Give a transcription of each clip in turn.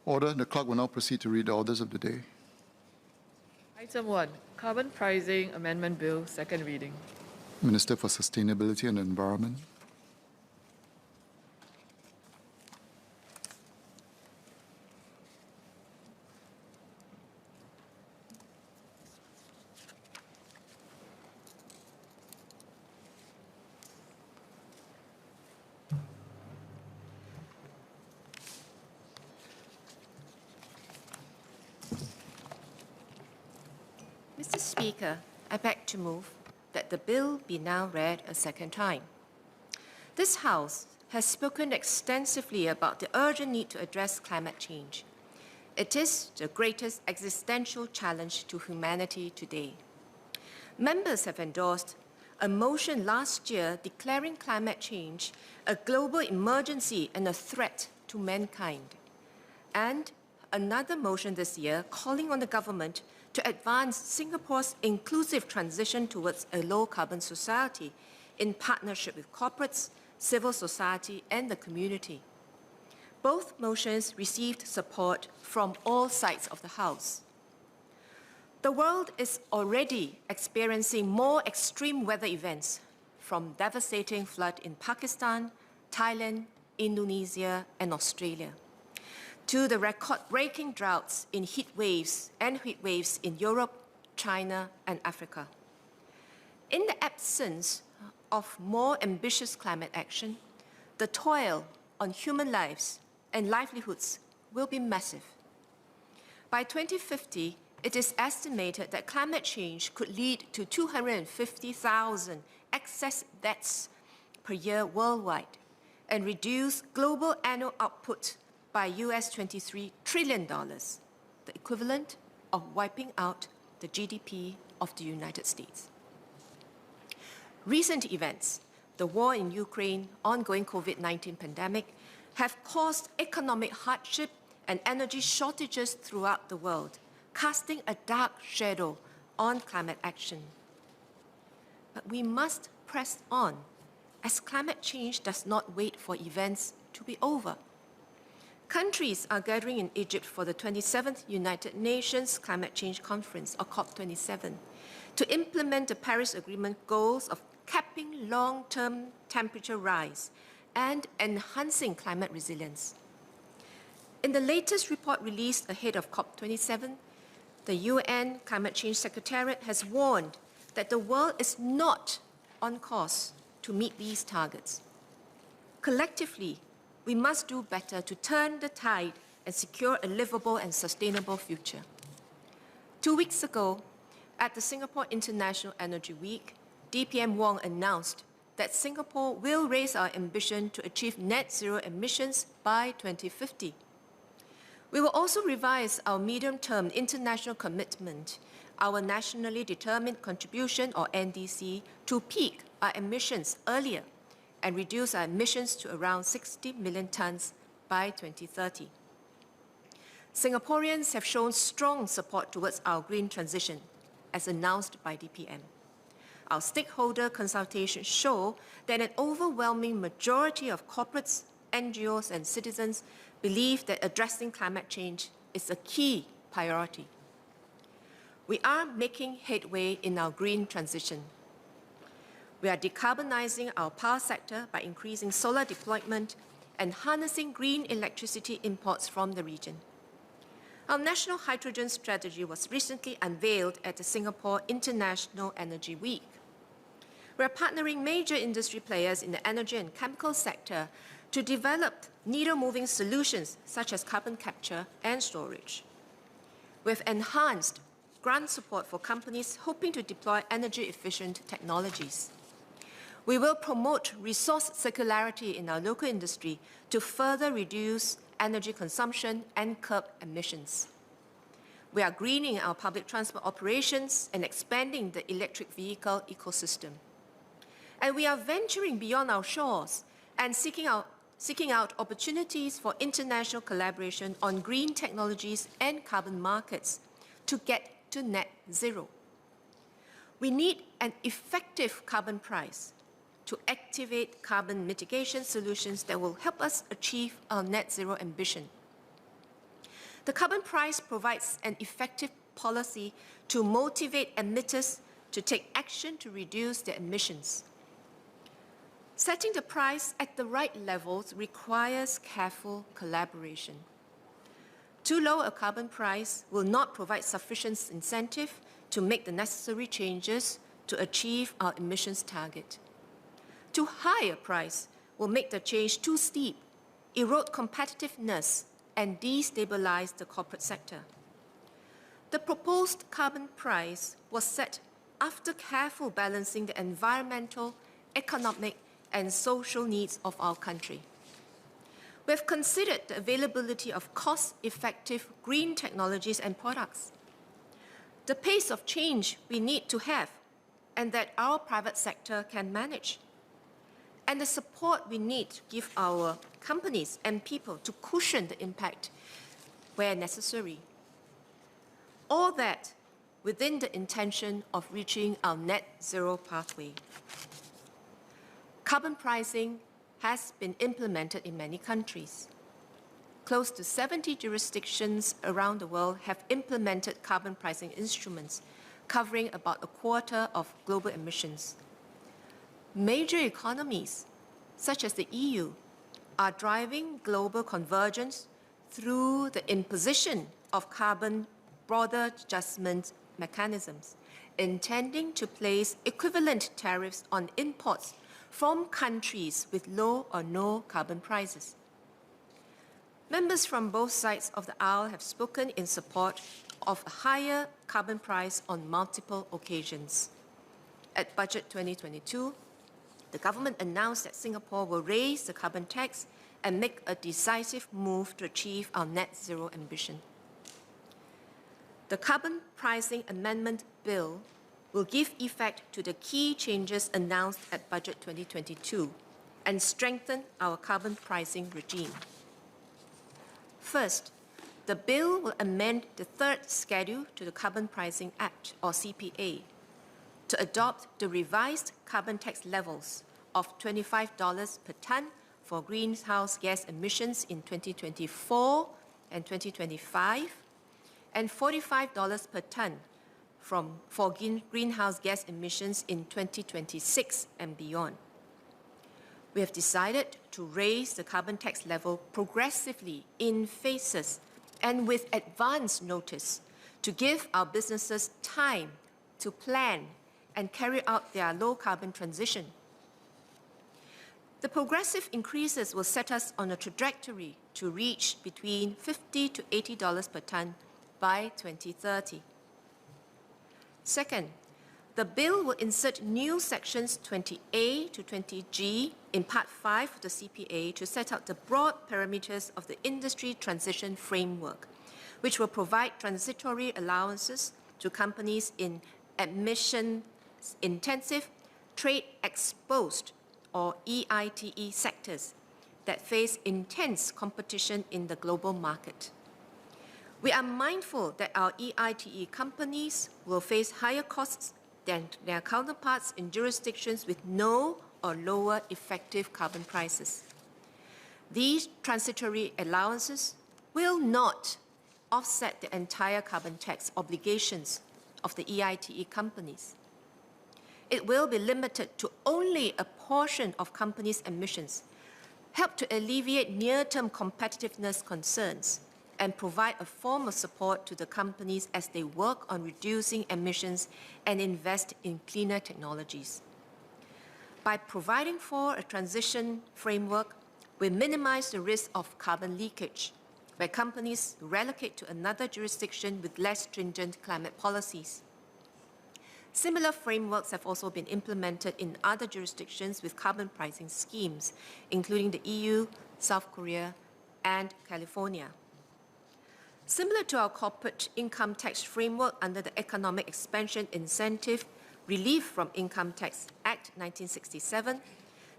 Order. The clerk will now proceed to read the orders of the day. Item 1, Carbon Pricing Amendment Bill, second reading. Minister for Sustainability and Environment. Mr. Speaker, I beg to move that the bill be now read a second time. This House has spoken extensively about the urgent need to address climate change. It is the greatest existential challenge to humanity today. Members have endorsed a motion last year declaring climate change a global emergency and a threat to mankind, and another motion this year calling on the government to advance Singapore's inclusive transition towards a low-carbon society in partnership with corporates, civil society, and the community. Both motions received support from all sides of the House. The world is already experiencing more extreme weather events, from devastating flood in Pakistan, Thailand, Indonesia, and Australia, to the record-breaking droughts in heat waves in Europe, China, and Africa. In the absence of more ambitious climate action, the toll on human lives and livelihoods will be massive. By 2050, it is estimated that climate change could lead to 250,000 excess deaths per year worldwide and reduce global annual output by US $23 trillion, the equivalent of wiping out the GDP of the United States. Recent events, the war in Ukraine, ongoing COVID-19 pandemic, have caused economic hardship and energy shortages throughout the world, casting a dark shadow on climate action. But we must press on, as climate change does not wait for events to be over. Countries are gathering in Egypt for the 27th United Nations Climate Change Conference, or COP27, to implement the Paris Agreement goals of capping long-term temperature rise and enhancing climate resilience. In the latest report released ahead of COP27, the UN Climate Change Secretariat has warned that the world is not on course to meet these targets. Collectively, we must do better to turn the tide and secure a livable and sustainable future. 2 weeks ago, at the Singapore International Energy Week, DPM Wong announced that Singapore will raise our ambition to achieve net zero emissions by 2050. We will also revise our medium-term international commitment, our nationally determined contribution, or NDC, to peak our emissions earlier and reduce our emissions to around 60 million tonnes by 2030. Singaporeans have shown strong support towards our green transition, as announced by DPM. Our stakeholder consultations show that an overwhelming majority of corporates, NGOs, and citizens believe that addressing climate change is a key priority. We are making headway in our green transition. We are decarbonizing our power sector by increasing solar deployment and harnessing green electricity imports from the region. Our national hydrogen strategy was recently unveiled at the Singapore International Energy Week. We are partnering major industry players in the energy and chemical sector to develop needle-moving solutions such as carbon capture and storage. We've enhanced grant support for companies hoping to deploy energy-efficient technologies. We will promote resource circularity in our local industry to further reduce energy consumption and curb emissions. We are greening our public transport operations and expanding the electric vehicle ecosystem. And we are venturing beyond our shores and seeking out opportunities for international collaboration on green technologies and carbon markets to get to net zero. We need an effective carbon price to activate carbon mitigation solutions that will help us achieve our net zero ambition. The carbon price provides an effective policy to motivate emitters to take action to reduce their emissions. Setting the price at the right levels requires careful collaboration. Too low a carbon price will not provide sufficient incentive to make the necessary changes to achieve our emissions target. Too high a price will make the change too steep, erode competitiveness, and destabilize the corporate sector. The proposed carbon price was set after careful balancing the environmental, economic, and social needs of our country. We have considered the availability of cost-effective green technologies and products, the pace of change we need to have and that our private sector can manage, and the support we need to give our companies and people to cushion the impact where necessary. All that within the intention of reaching our net zero pathway. Carbon pricing has been implemented in many countries. Close to 70 jurisdictions around the world have implemented carbon pricing instruments, covering about a quarter of global emissions. Major economies, such as the EU, are driving global convergence through the imposition of carbon border adjustment mechanisms, intending to place equivalent tariffs on imports from countries with low or no carbon prices. Members from both sides of the aisle have spoken in support of a higher carbon price on multiple occasions. At Budget 2022, the government announced that Singapore will raise the carbon tax and make a decisive move to achieve our net zero ambition. The Carbon Pricing Amendment Bill will give effect to the key changes announced at Budget 2022 and strengthen our carbon pricing regime. First, the bill will amend the third schedule to the Carbon Pricing Act, or CPA, to adopt the revised carbon tax levels of $25 per tonne for greenhouse gas emissions in 2024 and 2025, and $45 per tonne for greenhouse gas emissions in 2026 and beyond. We have decided to raise the carbon tax level progressively in phases and with advance notice to give our businesses time to plan and carry out their low-carbon transition. The progressive increases will set us on a trajectory to reach between $50 to $80 per tonne by 2030. Second, the bill will insert new sections 20A to 20G in Part 5 of the CPA to set out the broad parameters of the industry transition framework, which will provide transitory allowances to companies in emission-intensive, trade-exposed, or EITE sectors that face intense competition in the global market. We are mindful that our EITE companies will face higher costs than their counterparts in jurisdictions with no or lower effective carbon prices. These transitory allowances will not offset the entire carbon tax obligations of the EITE companies. It will be limited to only a portion of companies' emissions, help to alleviate near-term competitiveness concerns, and provide a form of support to the companies as they work on reducing emissions and invest in cleaner technologies. By providing for a transition framework, we minimize the risk of carbon leakage, where companies relocate to another jurisdiction with less stringent climate policies. Similar frameworks have also been implemented in other jurisdictions with carbon pricing schemes, including the EU, South Korea, and California. Similar to our corporate income tax framework under the Economic Expansion Incentive Relief from Income Tax Act 1967,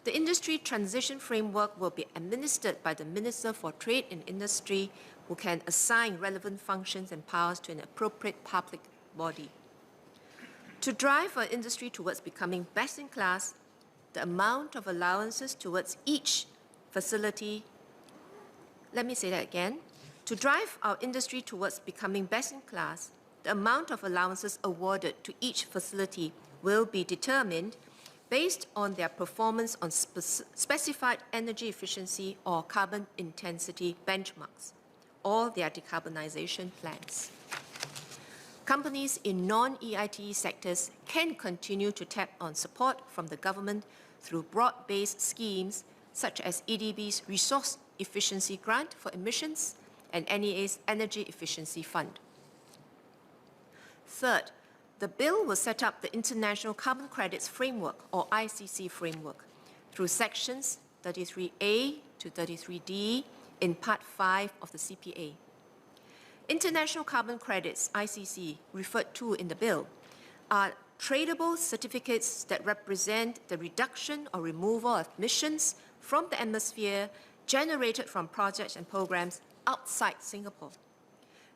the industry transition framework will be administered by the Minister for Trade and Industry, who can assign relevant functions and powers to an appropriate public body. To drive our industry towards becoming best in class, the amount of allowances towards each facility, let me say that again, To drive our industry towards becoming best in class, the amount of allowances awarded to each facility will be determined based on their performance on specified energy efficiency or carbon intensity benchmarks, or their decarbonization plans. Companies in non-EITE sectors can continue to tap on support from the government through broad-based schemes such as EDB's Resource Efficiency Grant for Emissions and NEA's Energy Efficiency Fund. Third, the bill will set up the International Carbon Credits Framework, or ICC framework, through sections 33A to 33D in Part 5 of the CPA. International carbon credits, ICC, referred to in the bill, are tradable certificates that represent the reduction or removal of emissions from the atmosphere generated from projects and programs outside Singapore.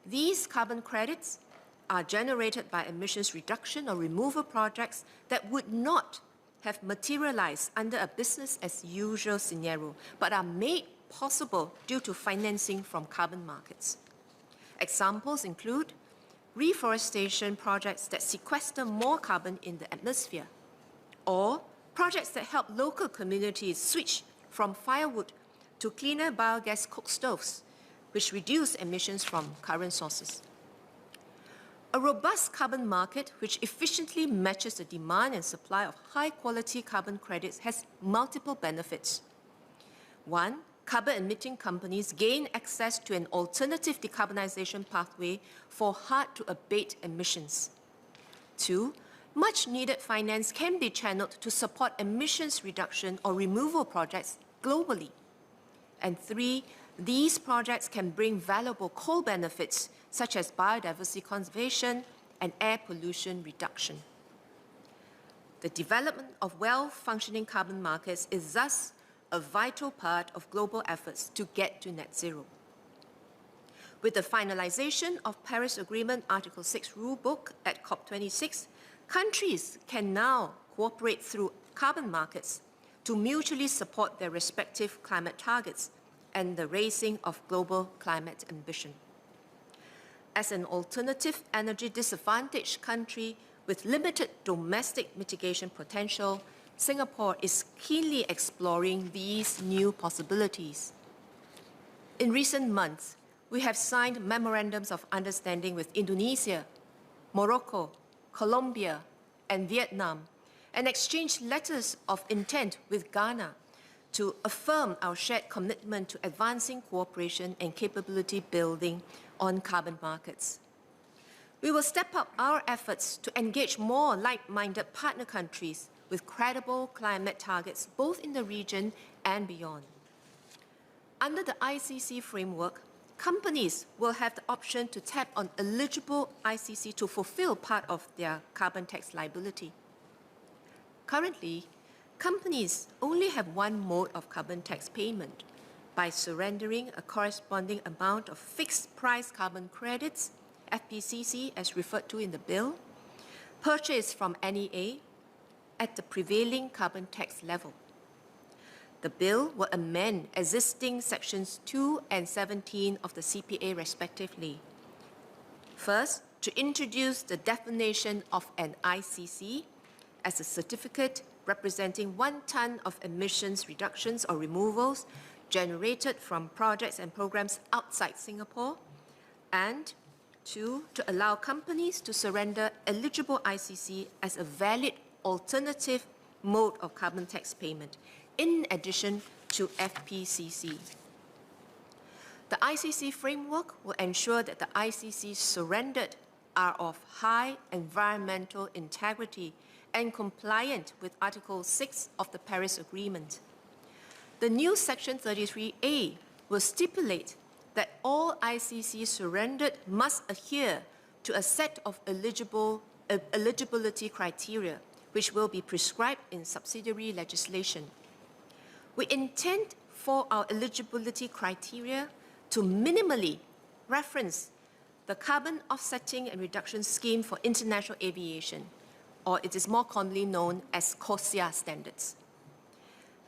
These carbon credits are generated by emissions reduction or removal projects that would not have materialized under a business as usual scenario, but are made possible due to financing from carbon markets. Examples include reforestation projects that sequester more carbon in the atmosphere, or projects that help local communities switch from firewood to cleaner biogas cook stoves, which reduce emissions from current sources. A robust carbon market which efficiently matches the demand and supply of high-quality carbon credits has multiple benefits. One, carbon-emitting companies gain access to an alternative decarbonization pathway for hard-to-abate emissions. Two, much-needed finance can be channeled to support emissions reduction or removal projects globally. And three, these projects can bring valuable co-benefits such as biodiversity conservation and air pollution reduction. The development of well-functioning carbon markets is thus a vital part of global efforts to get to net zero. With the finalization of Paris Agreement Article 6 rulebook at COP26, countries can now cooperate through carbon markets to mutually support their respective climate targets and the raising of global climate ambition. As an alternative energy disadvantaged country with limited domestic mitigation potential, Singapore is keenly exploring these new possibilities. In recent months, we have signed memorandums of understanding with Indonesia, Morocco, Colombia, and Vietnam, and exchanged letters of intent with Ghana to affirm our shared commitment to advancing cooperation and capability building on carbon markets. We will step up our efforts to engage more like-minded partner countries with credible climate targets both in the region and beyond. Under the ICC framework, companies will have the option to tap on eligible ICC to fulfill part of their carbon tax liability. Currently, companies only have one mode of carbon tax payment, by surrendering a corresponding amount of fixed-price carbon credits, FPCC as referred to in the bill, purchased from NEA at the prevailing carbon tax level. The bill will amend existing sections 2 and 17 of the CPA respectively. First, to introduce the definition of an ICC as a certificate representing 1 ton of emissions reductions or removals generated from projects and programs outside Singapore, and 2, to allow companies to surrender eligible ICC as a valid alternative mode of carbon tax payment, in addition to FPCC. The ICC framework will ensure that the ICC surrendered are of high environmental integrity and compliant with Article 6 of the Paris Agreement. The new Section 33A will stipulate that all ICC surrendered must adhere to a set of eligibility criteria, which will be prescribed in subsidiary legislation. We intend for our eligibility criteria to minimally reference the Carbon Offsetting and Reduction Scheme for International Aviation, or it is more commonly known as CORSIA standards.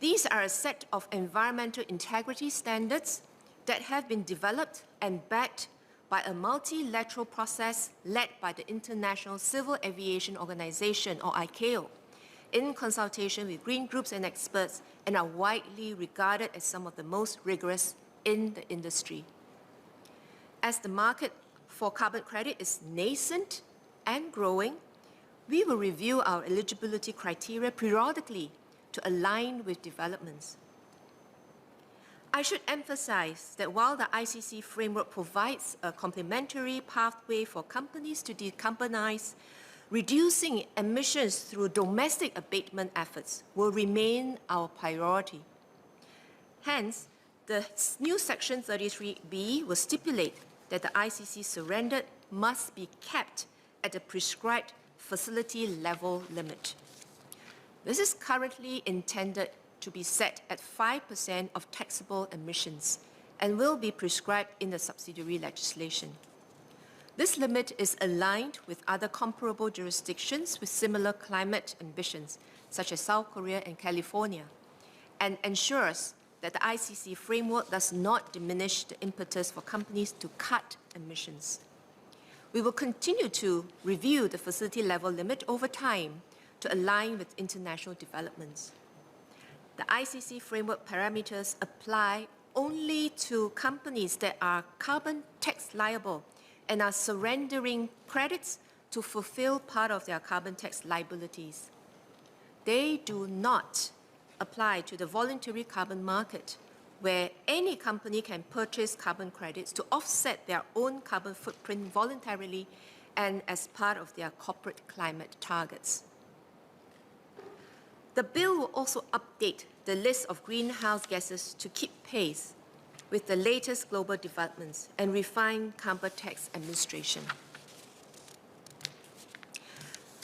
These are a set of environmental integrity standards that have been developed and backed by a multilateral process led by the International Civil Aviation Organization, or ICAO, in consultation with green groups and experts, and are widely regarded as some of the most rigorous in the industry. As the market for carbon credit is nascent and growing, we will review our eligibility criteria periodically to align with developments. I should emphasize that while the ICC framework provides a complementary pathway for companies to decarbonize, reducing emissions through domestic abatement efforts will remain our priority. Hence, the new Section 33B will stipulate that the ICC surrender must be kept at the prescribed facility level limit. This is currently intended to be set at 5% of taxable emissions and will be prescribed in the subsidiary legislation. This limit is aligned with other comparable jurisdictions with similar climate ambitions, such as South Korea and California, and ensures that the ICC framework does not diminish the impetus for companies to cut emissions. We will continue to review the facility level limit over time to align with international developments. The ICC framework parameters apply only to companies that are carbon tax liable and are surrendering credits to fulfill part of their carbon tax liabilities. They do not apply to the voluntary carbon market, where any company can purchase carbon credits to offset their own carbon footprint voluntarily and as part of their corporate climate targets. The bill will also update the list of greenhouse gases to keep pace with the latest global developments and refine carbon tax administration.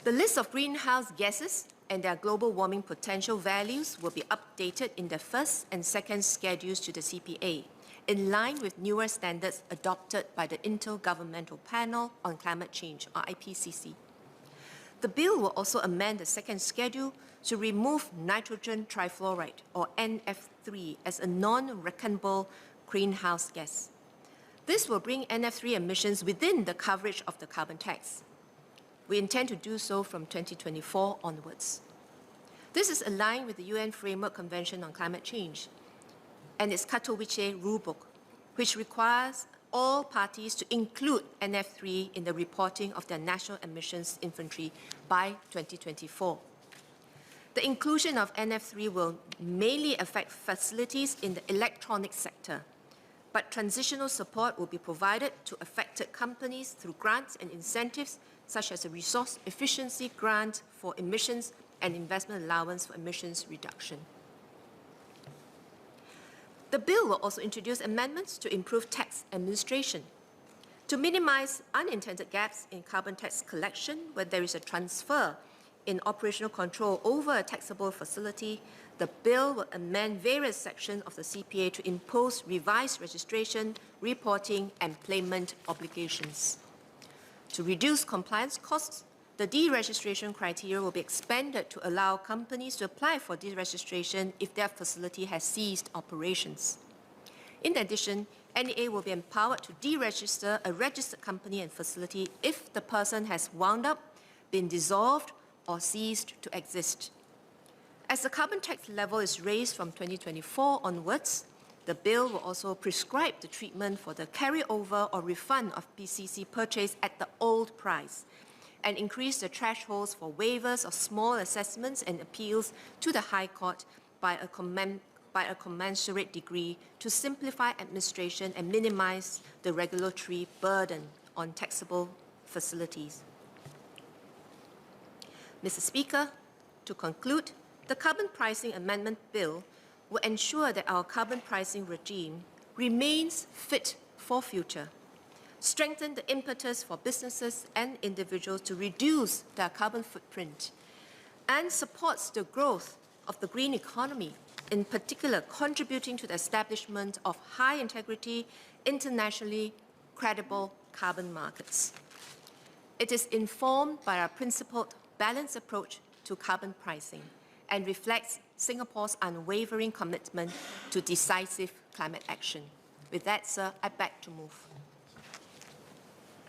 The list of greenhouse gases and their global warming potential values will be updated in the first and second schedules to the CPA, in line with newer standards adopted by the Intergovernmental Panel on Climate Change, or IPCC. The bill will also amend the second schedule to remove nitrogen trifluoride, or NF3, as a non-reckonable greenhouse gas. This will bring NF3 emissions within the coverage of the carbon tax. We intend to do so from 2024 onwards. This is aligned with the UN Framework Convention on Climate Change and its Katowice rulebook, which requires all parties to include NF3 in the reporting of their national emissions inventory by 2024. The inclusion of NF3 will mainly affect facilities in the electronics sector, but transitional support will be provided to affected companies through grants and incentives, such as a resource efficiency grant for emissions and investment allowance for emissions reduction. The bill will also introduce amendments to improve tax administration. To minimize unintended gaps in carbon tax collection where there is a transfer in operational control over a taxable facility, the bill will amend various sections of the CPA to impose revised registration, reporting, and payment obligations. To reduce compliance costs, the deregistration criteria will be expanded to allow companies to apply for deregistration if their facility has ceased operations. In addition, NEA will be empowered to deregister a registered company and facility if the person has wound up, been dissolved, or ceased to exist. As the carbon tax level is raised from 2024 onwards, the bill will also prescribe the treatment for the carryover or refund of PCC purchased at the old price and increase the thresholds for waivers of small assessments and appeals to the High Court by a commensurate degree to simplify administration and minimize the regulatory burden on taxable facilities. Mr. Speaker, to conclude, the Carbon Pricing Amendment Bill will ensure that our carbon pricing regime remains fit for future, strengthen the impetus for businesses and individuals to reduce their carbon footprint, and supports the growth of the green economy, in particular contributing to the establishment of high-integrity, internationally credible carbon markets. It is informed by our principled, balanced approach to carbon pricing and reflects Singapore's unwavering commitment to decisive climate action. With that, sir, I beg to move.